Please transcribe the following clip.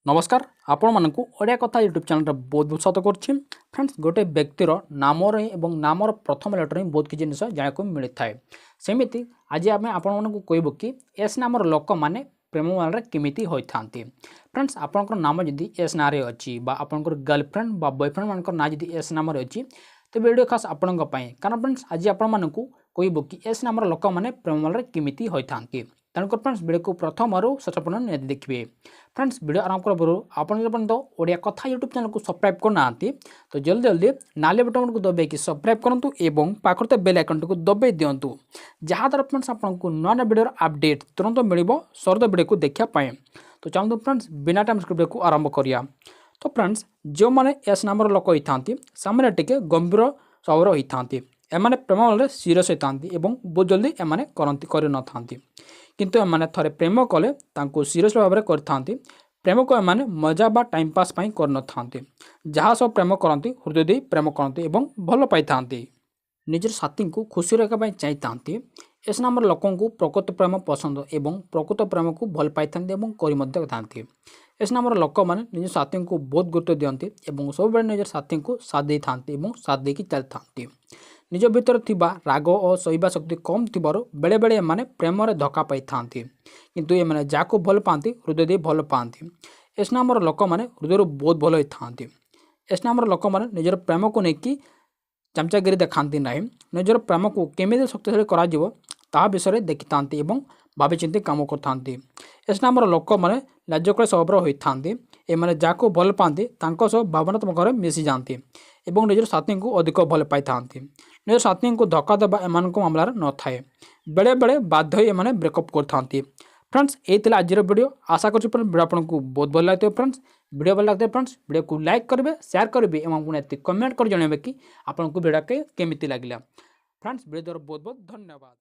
नमस्कार आपण मानक ओडिया कथा यूट्यूब चैनल बहुत बहुत स्वागत करुच्ची फ्रेंड्स गोटे व्यक्तिर नामर एवं नामर प्रथम लेटर ही बहुत किसी जिन जाना मिलता है सेमती आज आम आपण कहबू कि एस नामर लोक मैंने प्रेम माल केमी होता फ्रेंड्स आपंकर नाम जदि एस ना अच्छी आपंकर गर्लफ्रेंड बॉयफ्रेंड मान ना जदि एस नाम अच्छी तो वीडियो खास आपण कारण फ्रेंड्स आज आपण कहबू कि एस नामर लोक मैंने प्रेम माल केमी होता तेणुकर फ्रेंड्स वीडियो को प्रथम आरु सचपन निहत देखिए फ्रेंड्स वीडियो आरंभ कर आपन ओडिया कथा यूट्यूब चैनल को सब्सक्राइब करना तो जल्दी जल्दी नाली बटन को दबाई कि सब्सक्राइब करूँ एवं पाखर बेल आइकन को दबाई दिंतु जहाँद्वारा फ्रेंड्स आपको नुआ नुआ वीडियो अपडेट तुरंत मिल सरद वीडियो को देखापी तो चलते फ्रेंड्स बिना टाइम वीडियो को आरंभ करिया। तो फ्रेंड्स जो मैंने एस नाम लोक होता से टे गंभीर स्वभाव होता एमाने प्रेम माल सीरियस होता बहुत जल्दी एमाने कर किंतु एमाने थरे प्रेम कले तांको सीरियस भाव में करथांती प्रेम को एमाने मजा बा टाइम पास पाई कर नथांती जहाँ सब प्रेम करती हृदय दे प्रेम करती एवं भल पाई थांती निजर साथी को खुशी रखा चाहिए एस नाम लोकों को प्रकृत प्रेम पसंद एवं प्रकृत प्रेम को भल पाई था एस नाम लोक मैंने निज साथी को बहुत गुरुत्व दिखती और सब निजर साथी को साथ दे था साथ देकी चली था निज भीतर थिबा राग और सहिबा शक्ति कम थिबारो बेले बेले एमाने प्रेम रे धक्का पाई थांती किंतु एमाने जाको भल पाती हृदय दे भल पाती एस नामर लोक मैंने हृदय बहुत भल होई थांती एस नामर लोक मैंने निजर प्रेम को लेकिन चमचागिरी देखाती ना निजर प्रेम को केमी शक्तिशाली करा विषय देखी था भावी चिंती काम करते एस नामर लोक मैंने लाजकला स्वभाव होता एमाने जाको भल पाती भावनात्मक मिसी जाती एवं निजर साथी को अधिक भल पाई थांती निज साथी को धक्का देवा एम मामला न थाए बेले बेले बाध्य एमाने ब्रेकअप करते फ्रेंड्स ये आज वीडियो आशा कर वीडियो आपको बहुत भल लगे फ्रेंड्स वीडियो भल लगते फ्रेंड्स वीडियो को लाइक करेंगे शेयर करेंगे और कमेंट कर जनइबे कि आपको वीडियो केमी लगे फ्रेंड्स वीडियो बहुत बहुत धन्यवाद।